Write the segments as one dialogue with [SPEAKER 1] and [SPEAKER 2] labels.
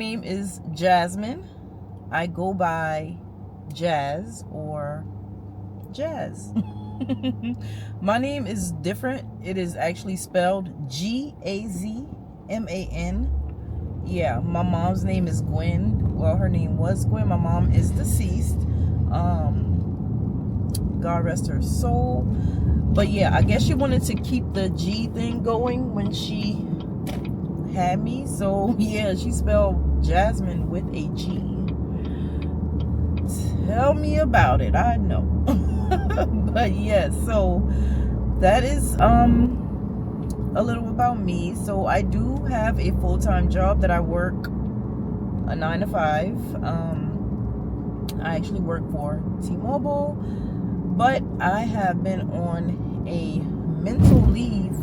[SPEAKER 1] name is Jasmine. I go by Jazz or Jazz. My name is different. It is actually spelled Gazman. Yeah, my mom's name is Gwen. Well, her name was Gwen. My mom is deceased. God rest her soul. But yeah, I guess she wanted to keep the G thing going when she had me. So yeah, she spelled Jasmine with a G. Tell me about it. I know. But yeah, so that is a little about me. So I do have a full-time job that I work a 9 to 5. I actually work for T-Mobile, but I have been on a mental leave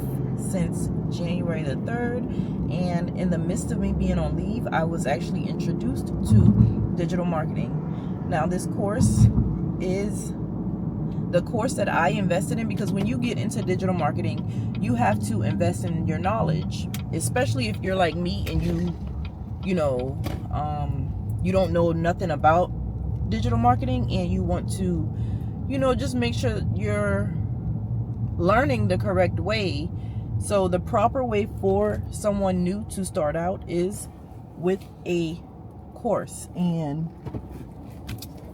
[SPEAKER 1] since January the 3rd, and in the midst of me being on leave, I was actually introduced to digital marketing. Now this course is the course that I invested in, because when you get into digital marketing, you have to invest in your knowledge, especially if you're like me and you don't know nothing about digital marketing, and you want to, just make sure you're learning the correct way. So the proper way for someone new to start out is with a course. And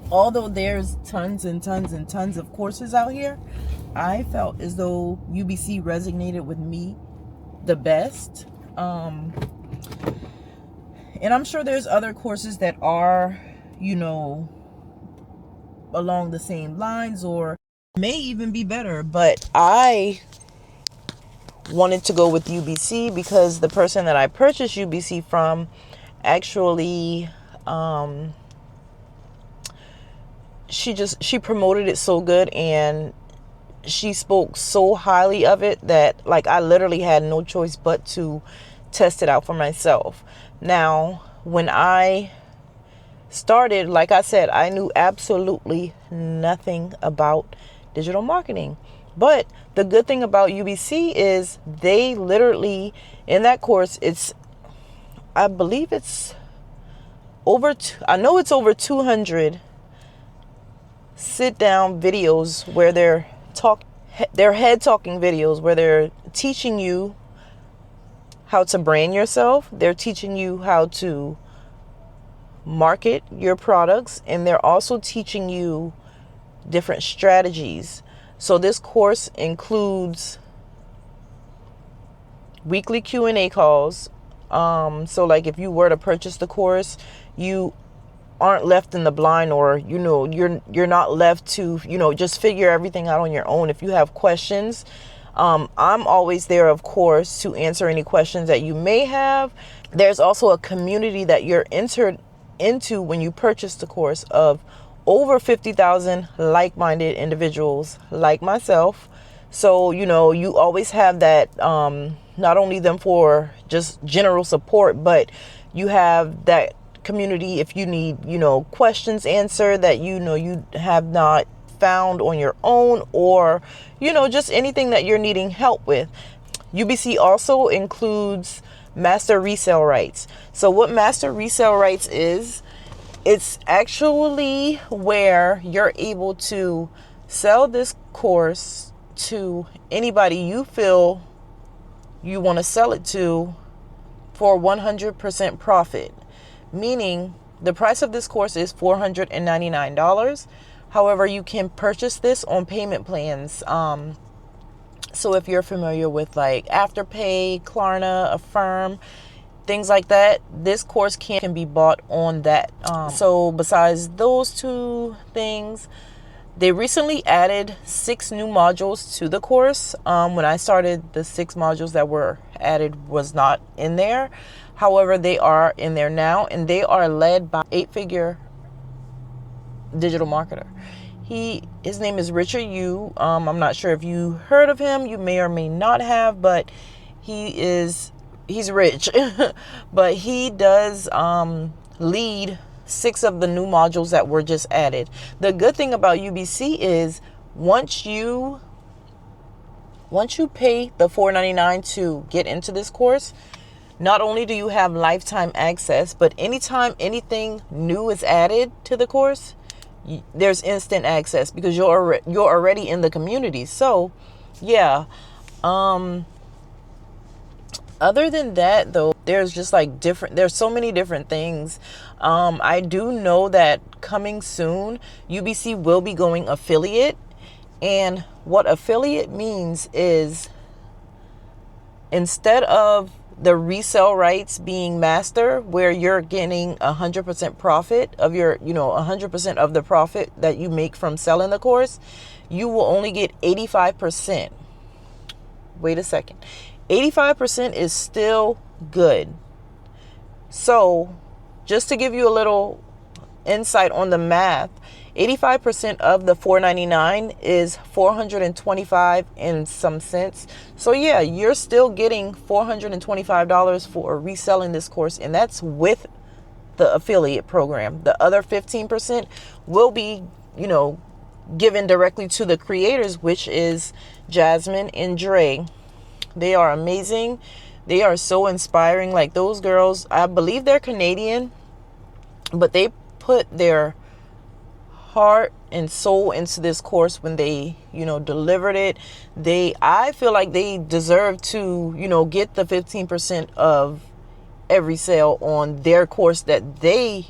[SPEAKER 1] although there's tons and tons and tons of courses out here, I felt as though UBC resonated with me the best. And I'm sure there's other courses that are, along the same lines or may even be better. But I wanted to go with UBC because the person that I purchased UBC from actually, she promoted it so good, and she spoke so highly of it that like I literally had no choice but to test it out for myself. Now, when I started, like I said, I knew absolutely nothing about digital marketing. But the good thing about UBC is they literally, in that course, I believe it's over 200 sit down videos where they're head talking videos where they're teaching you how to brand yourself. They're teaching you how to market your products, and they're also teaching you different strategies. So this course includes weekly Q&A calls. So like if you were to purchase the course, you aren't left in the blind, or you're not left to just figure everything out on your own. If you have questions, I'm always there, of course, to answer any questions that you may have. There's also a community that you're entered into when you purchase the course of over 50,000 like-minded individuals like myself. So you always have that, not only them for just general support, but you have that community if you need questions answered that you have not found on your own, or just anything that you're needing help with. UBC also includes master resale rights. So what master resale rights is, it's actually where you're able to sell this course to anybody you feel you want to sell it to for 100% profit. Meaning the price of this course is $499. However, you can purchase this on payment plans. So if you're familiar with like Afterpay, Klarna, Affirm, things like that, this course can be bought on that. So besides those two things, they recently added 6 new modules to the course. When I started, the 6 modules that were added was not in there. However, they are in there now, and they are led by 8-figure digital marketer. His name is Richard Yu. I'm not sure if you heard of him. You may or may not have, but he's rich. But he does lead 6 of the new modules that were just added. The good thing about UBC is once you pay the $499 to get into this course, not only do you have lifetime access, but anytime anything new is added to the course, there's instant access because you're already in the community. So yeah, other than that though, there's just like there's so many different things. I do know that coming soon, UBC will be going affiliate. And what affiliate means is, instead of the resale rights being master, where you're getting 100% profit of your, 100% of the profit that you make from selling the course, you will only get 85%. Wait a second. 85% is still good. So just to give you a little insight on the math, 85% of the $499 is $425 and some cents. So yeah, you're still getting $425 for reselling this course, and that's with the affiliate program. The other 15% will be, given directly to the creators, which is Jasmine and Dre. They are amazing. They are so inspiring. Like, those girls, I believe they're Canadian, but they put their heart and soul into this course when they, delivered it. I feel like they deserve to, get the 15% of every sale on their course that they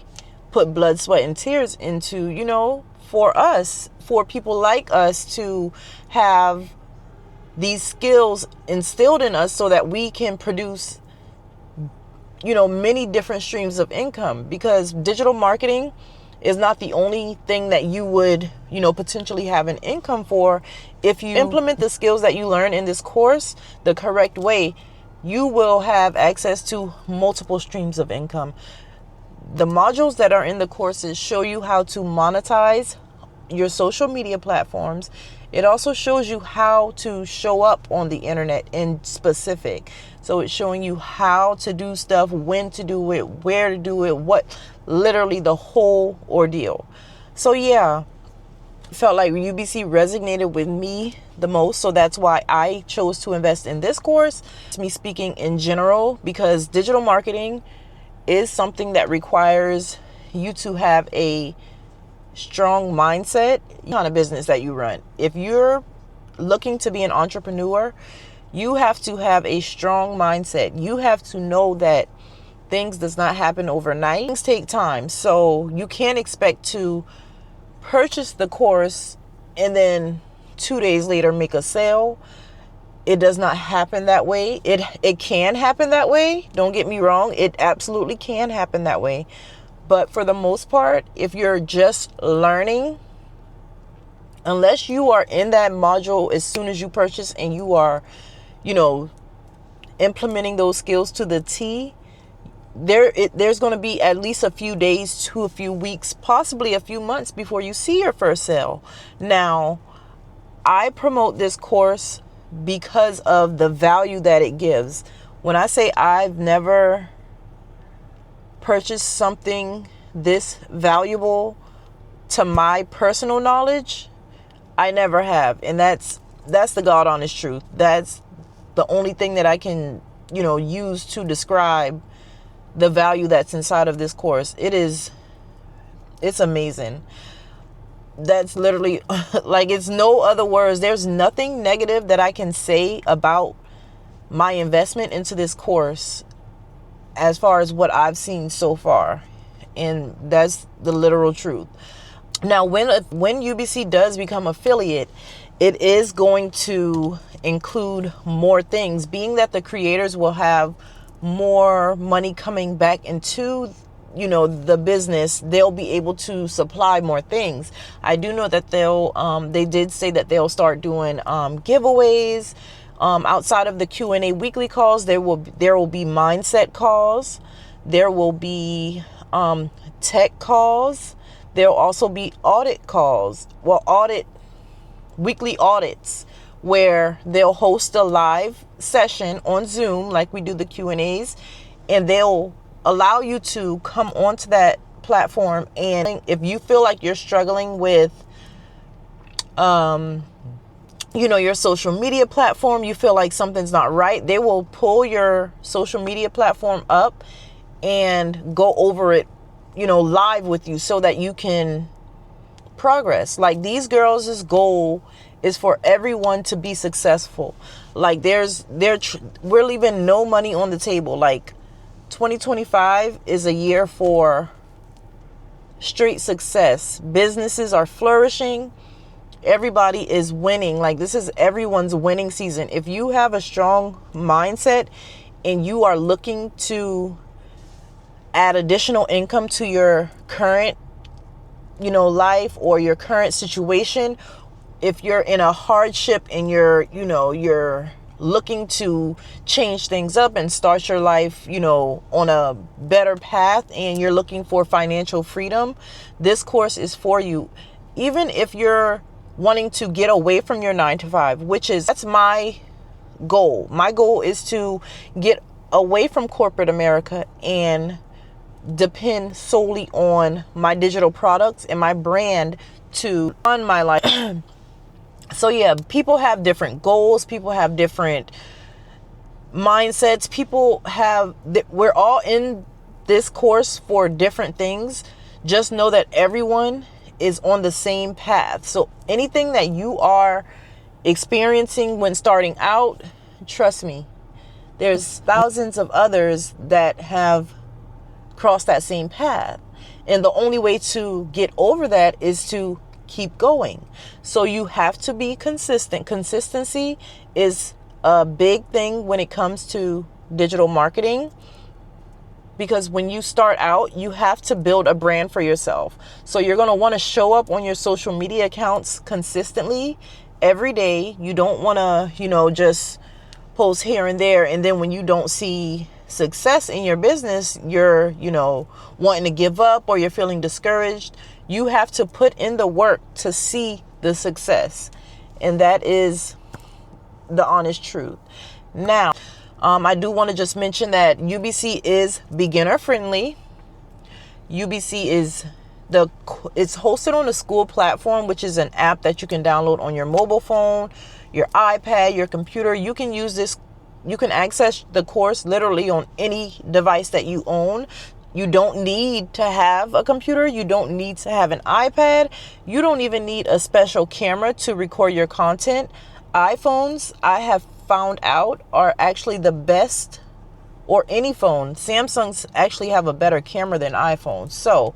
[SPEAKER 1] put blood, sweat, and tears into, for us, for people like us to have these skills instilled in us so that we can produce, many different streams of income. Because digital marketing is not the only thing that you would, potentially have an income for. If you implement the skills that you learn in this course the correct way, you will have access to multiple streams of income. The modules that are in the courses show you how to monetize your social media platforms. It also shows you how to show up on the internet in specific. So it's showing you how to do stuff, when to do it, where to do it, literally the whole ordeal. So yeah, felt like UBC resonated with me the most. So that's why I chose to invest in this course. It's me speaking in general, because digital marketing is something that requires you to have a strong mindset, kind of business that you run. If you're looking to be an entrepreneur, you have to have a strong mindset. You have to know that things does not happen overnight. Things take time. So you can't expect to purchase the course and then 2 days later make a sale. It does not happen that way. It can happen that way. Don't get me wrong. It absolutely can happen that way. But for the most part, if you're just learning, unless you are in that module as soon as you purchase and you are, implementing those skills to the T, there's going to be at least a few days to a few weeks, possibly a few months before you see your first sale. Now, I promote this course because of the value that it gives. When I say I've never purchased something this valuable to my personal knowledge, I never have. And that's the God honest truth. That's the only thing that I can, use to describe the value that's inside of this course. It's amazing. That's literally like, it's no other words. There's nothing negative that I can say about my investment into this course as far as what I've seen so far. And that's the literal truth. Now, when UBC does become affiliate, it is going to include more things, being that the creators will have more money coming back into, the business. They'll be able to supply more things. I do know that they did say that they'll start doing giveaways. Outside of the Q&A weekly calls, there will be mindset calls. There will be tech calls. There'll also be audit calls. Weekly audits, where they'll host a live session on Zoom like we do the Q&As, and they'll allow you to come onto that platform. And if you feel like you're struggling with your social media platform, you feel like something's not right, they will pull your social media platform up and go over it, live with you so that you can progress. Like, these girls' goal is for everyone to be successful. Like, we're leaving no money on the table. Like, 2025 is a year for straight success. Businesses are flourishing. Everybody is winning. Like, this is everyone's winning season. If you have a strong mindset and you are looking to add additional income to your current, life or your current situation, if you're in a hardship and you're looking to change things up and start your life, on a better path, and you're looking for financial freedom, this course is for you. Even if you're wanting to get away from your 9-to-5, that's my goal. My goal is to get away from corporate America and depend solely on my digital products and my brand to run my life. So yeah, people have different goals. People have different mindsets. We're all in this course for different things. Just know that everyone is on the same path. So anything that you are experiencing when starting out, trust me, there's thousands of others that have crossed that same path. And the only way to get over that is to keep going. So you have to be consistent. Consistency is a big thing when it comes to digital marketing, because when you start out, you have to build a brand for yourself. So you're going to want to show up on your social media accounts consistently every day. You don't want to, just post here and there. And then when you don't see success in your business, you're, wanting to give up, or you're feeling discouraged. You have to put in the work to see the success. And that is the honest truth. Now, I do want to just mention that UBC is beginner friendly. UBC it's hosted on a school platform, which is an app that you can download on your mobile phone, your iPad, your computer. You can use this. You can access the course literally on any device that you own. You don't need to have a computer. You don't need to have an iPad. You don't even need a special camera to record your content. iPhones, I have found out, are actually the best, or any phone. Samsungs actually have a better camera than iPhones. So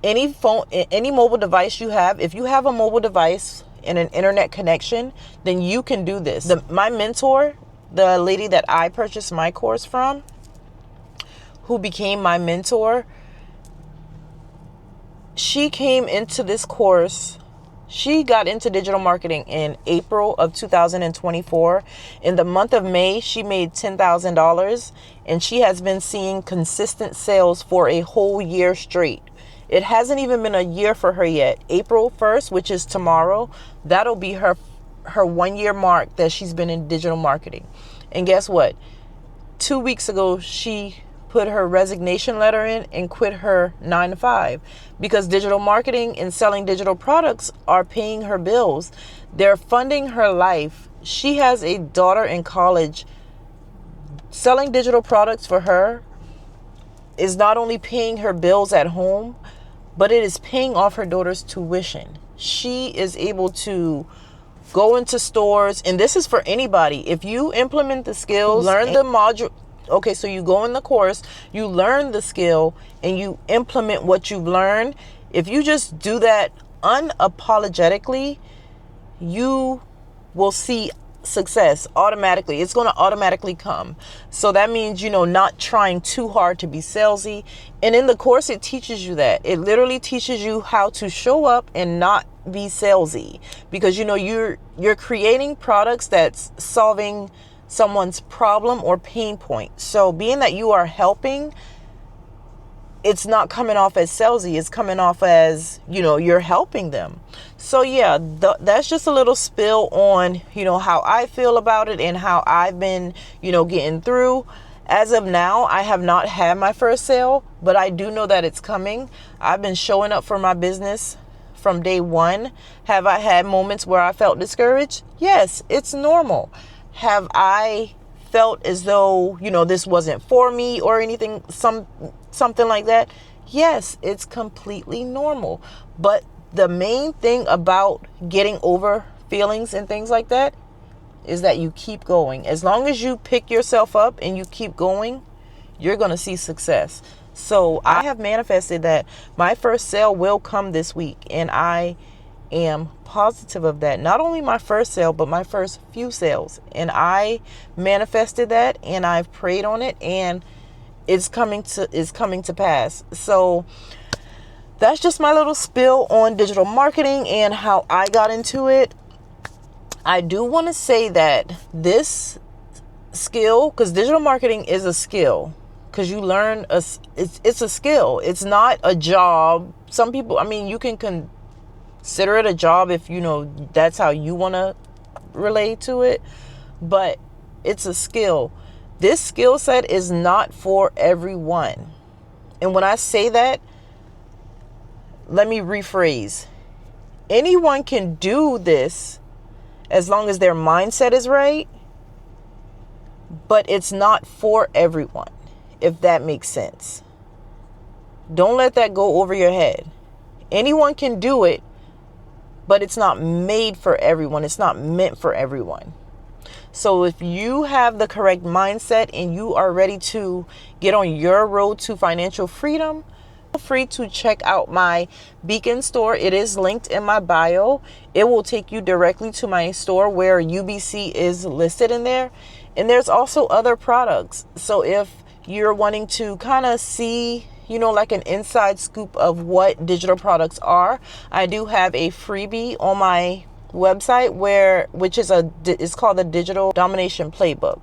[SPEAKER 1] any phone, any mobile device you have, if you have a mobile device and an internet connection, then you can do this. My mentor, the lady that I purchased my course from, who became my mentor, she came into this course. She got into digital marketing in April of 2024. In the month of May, she made $10,000, and she has been seeing consistent sales for a whole year straight. It hasn't even been a year for her yet. April 1st, which is tomorrow, that'll be her 1 year mark that she's been in digital marketing. And guess what? 2 weeks ago, she put her resignation letter in and quit her 9-to-5, because digital marketing and selling digital products are paying her bills. They're funding her life. She has a daughter in college. Selling digital products for her is not only paying her bills at home, but it is paying off her daughter's tuition. She is able to go into stores, and this is for anybody. If you implement the skills, learn the module. Okay, so you go in the course, you learn the skill, and you implement what you've learned. If you just do that unapologetically, you will see success automatically. It's going to automatically come. So that means, not trying too hard to be salesy. And in the course, it teaches you that. It literally teaches you how to show up and not be salesy, because, you're creating products that's solving someone's problem or pain point. So being that you are helping, it's not coming off as salesy. It's coming off as, you're helping them. So yeah, that's just a little spill on, how I feel about it and how I've been, getting through. As of now, I have not had my first sale, but I do know that it's coming. I've been showing up for my business from day one. Have I had moments where I felt discouraged? Yes, it's normal. Have I felt as though, this wasn't for me or anything, something like that? Yes, it's completely normal. But the main thing about getting over feelings and things like that is that you keep going. As long as you pick yourself up and you keep going, you're going to see success. So I have manifested that my first sale will come this week, and I am positive of that. Not only my first sale, but my first few sales. And I manifested that, and I've prayed on it, and it's coming to pass. So that's just my little spill on digital marketing and how I got into it. I do want to say that this skill, because digital marketing is a skill, because you learn it's a skill. It's not a job. Some people, you can consider it a job if that's how you want to relate to it, but it's a skill. This skill set is not for everyone. And when I say that, let me rephrase. Anyone can do this as long as their mindset is right, but it's not for everyone, if that makes sense. Don't let that go over your head. Anyone can do it, but it's not made for everyone. It's not meant for everyone. So if you have the correct mindset and you are ready to get on your road to financial freedom, feel free to check out my Beacon store. It is linked in my bio. It will take you directly to my store where UBC is listed in there. And there's also other products. So if you're wanting to kind of see, like an inside scoop of what digital products are, I do have a freebie on my website which is called the Digital Domination Playbook.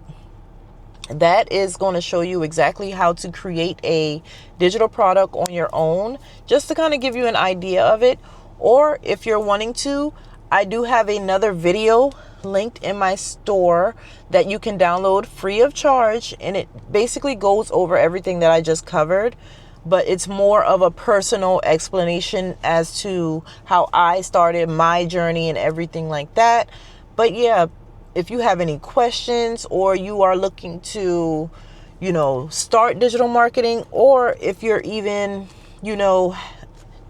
[SPEAKER 1] That is going to show you exactly how to create a digital product on your own, just to kind of give you an idea of it. Or if you're wanting to, I do have another video linked in my store that you can download free of charge, and it basically goes over everything that I just covered, but it's more of a personal explanation as to how I started my journey and everything like that. But yeah, if you have any questions, or you are looking to, start digital marketing, or if you're even,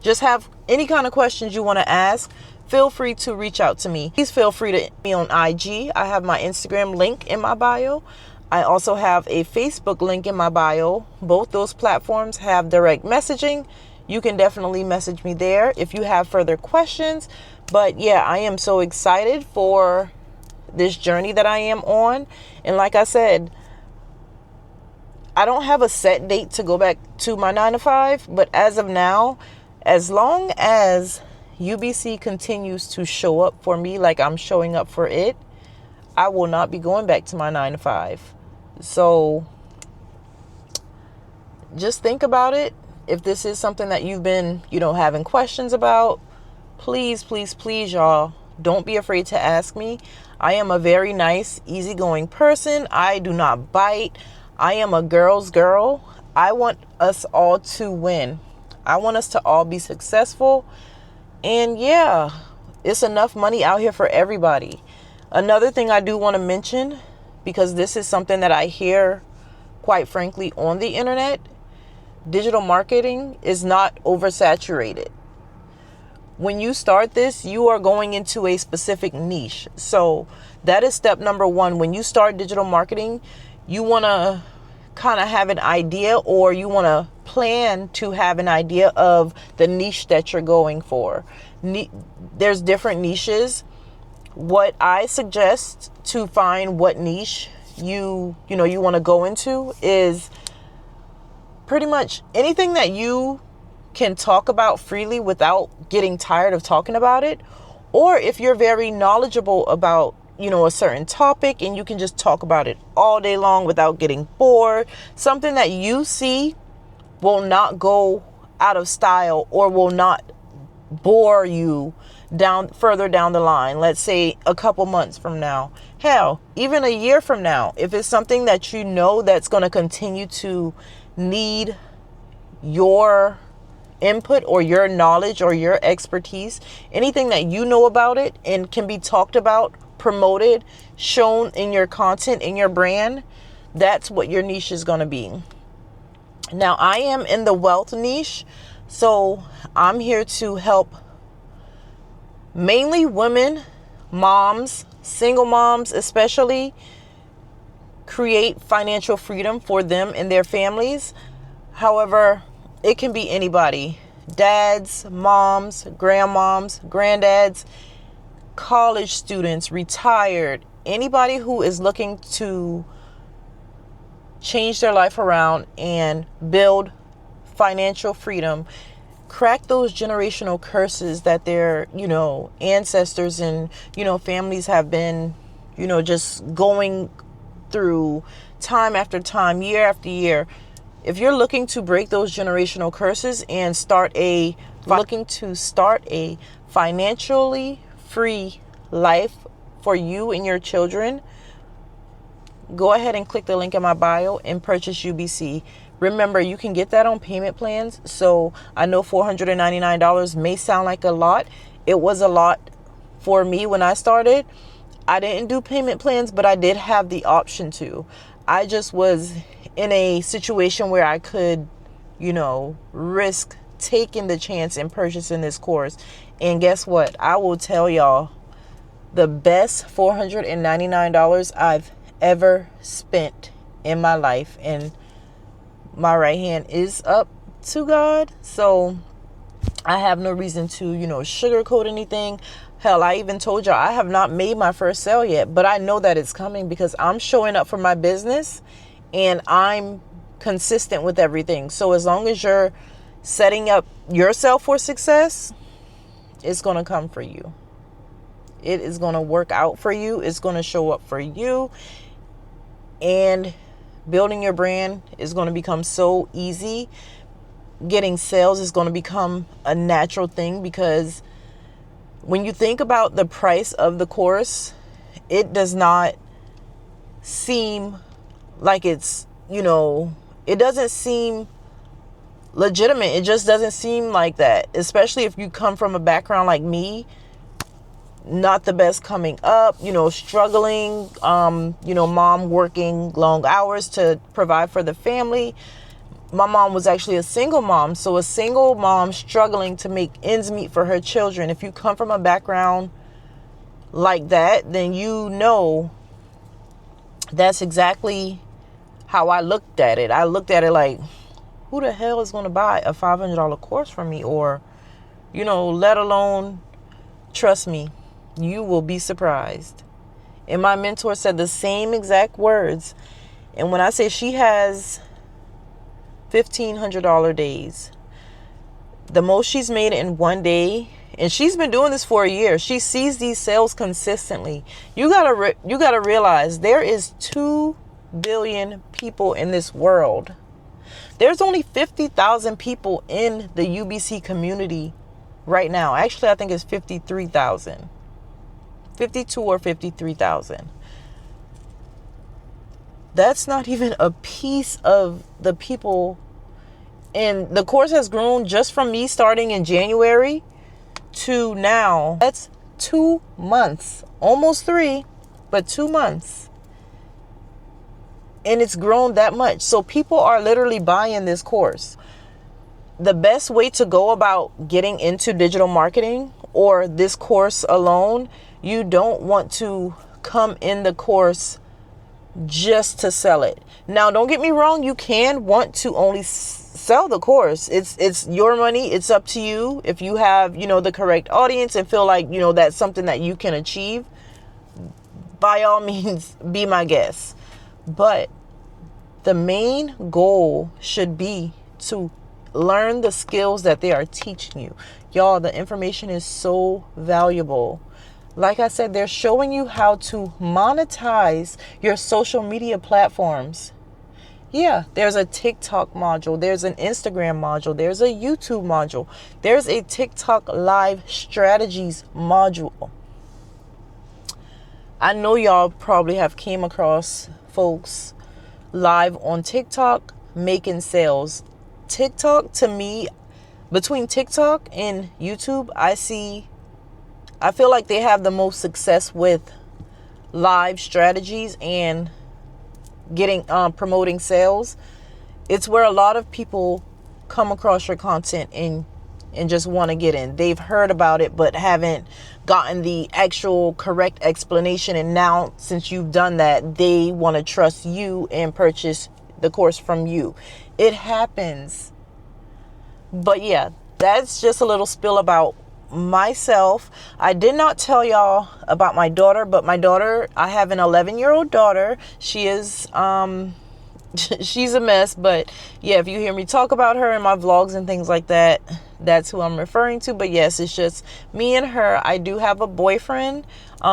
[SPEAKER 1] just have any kind of questions you want to ask, feel free to reach out to me. Please feel free to me on IG. I have my Instagram link in my bio. I also have a Facebook link in my bio. Both those platforms have direct messaging. You can definitely message me there if you have further questions. But yeah, I am so excited for this journey that I am on. And like I said, I don't have a set date to go back to my 9-to-5, but as of now, as long as UBC continues to show up for me like I'm showing up for it, I will not be going back to my 9-to-5. So just think about it. If this is something that you've been, having questions about, please, please, please, y'all, don't be afraid to ask me. I am a very nice, easygoing person. I do not bite. I am a girl's girl. I want us all to win. I want us to all be successful. And yeah, it's enough money out here for everybody. Another thing I do want to mention, because this is something that I hear, quite frankly, on the internet, digital marketing is not oversaturated. When you start this, you are going into a specific niche. So that is step number one. When you start digital marketing, you want to kind of have an idea, or you want to plan to have an idea of the niche that you're going for. There's different niches. What I suggest to find what niche you want to go into is pretty much anything that you can talk about freely without getting tired of talking about it. Or if you're very knowledgeable about, a certain topic, and you can just talk about it all day long without getting bored. Something that you see will not go out of style or will not bore you further down the line. Let's say a couple months from now, hell, even a year from now, if it's something that that's going to continue to need your input or your knowledge or your expertise, anything that you know about it and can be talked about, promoted, shown in your content, in your brand, that's what your niche is going to be. Now, I am in the wealth niche, so I'm here to help mainly women, moms, single moms especially, create financial freedom for them and their families. However, it can be anybody. Dads, moms, grandmoms, granddads, college students, retired, anybody who is looking to change their life around and build financial freedom, crack those generational curses that their, ancestors and, families have been, just going through time after time, year after year. If you're looking to break those generational curses and looking to start a financially free life for you and your children, go ahead and click the link in my bio and purchase UBC. Remember, you can get that on payment plans. So I know $499 may sound like a lot. It was a lot for me when I started. I didn't do payment plans, but I did have the option to. I just was in a situation where I could, risk taking the chance and purchasing this course. And guess what? I will tell y'all, the best $499 I've ever spent in my life, and my right hand is up to God, so I have no reason to sugarcoat anything. Hell, I even told y'all I have not made my first sale yet, but I know that it's coming because I'm showing up for my business and I'm consistent with everything. So as long as you're setting up yourself for success, it's going to come for you. It is going to work out for you. It's going to show up for you. And building your brand is going to become so easy. Getting sales is going to become a natural thing, because when you think about the price of the course, it does not seem like it's, it doesn't seem legitimate. It just doesn't seem like that, especially if you come from a background like me, not the best coming up, struggling, mom working long hours to provide for the family. My mom was actually a single mom. So a single mom struggling to make ends meet for her children. If you come from a background like that, then that's exactly how I looked at it. I looked at it like, who the hell is going to buy a $500 course from me? Or, let alone, trust me, you will be surprised. And my mentor said the same exact words. And when I say she has $1,500 days, the most she's made in one day, and she's been doing this for a year. She sees these sales consistently. You gotta realize there is 2 billion people in this world. There's only 50,000 people in the UBC community right now. Actually, I think it's 53,000. 52 or 53,000. That's not even a piece of the people. And the course has grown just from me starting in January to now. That's 2 months, almost 3, but 2 months. And it's grown that much. So people are literally buying this course. The best way to go about getting into digital marketing or this course alone, you don't want to come in the course just to sell it. Now, don't get me wrong. You can want to only sell the course. It's your money. It's up to you. If you have, the correct audience and feel like, that's something that you can achieve, by all means, be my guest. But the main goal should be to learn the skills that they are teaching you. Y'all, the information is so valuable. Like I said, they're showing you how to monetize your social media platforms. Yeah, there's a TikTok module. There's an Instagram module. There's a YouTube module. There's a TikTok live strategies module. I know y'all probably have came across folks live on TikTok making sales. TikTok, to me, Between TikTok and YouTube, I feel like they have the most success with live strategies and getting promoting sales. It's where a lot of people come across your content and just want to get in. They've heard about it but haven't gotten the actual correct explanation, and now since you've done that, they want to trust you and purchase the course from you. It happens. But yeah, that's just a little spill about myself. I did not tell y'all about my daughter, but my daughter, I have an 11-year-old daughter. She is she's a mess, but yeah, if you hear me talk about her in my vlogs and things like that, that's who I'm referring to. But yes, it's just me and her. I do have a boyfriend.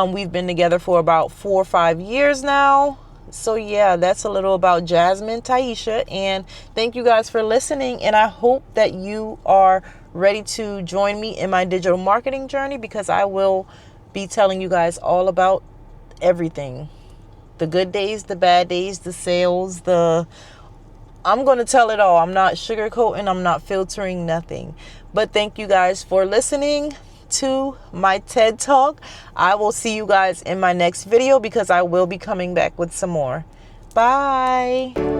[SPEAKER 1] We've been together for about 4 or 5 years now. So yeah, that's a little about Jasmine Taisha, and thank you guys for listening, and I hope that you are ready to join me in my digital marketing journey, because I will be telling you guys all about everything. The good days, the bad days, the sales, I'm going to tell it all. I'm not sugarcoating, I'm not filtering, nothing. But thank you guys for listening to my TED Talk. I will see you guys in my next video, because I will be coming back with some more. Bye.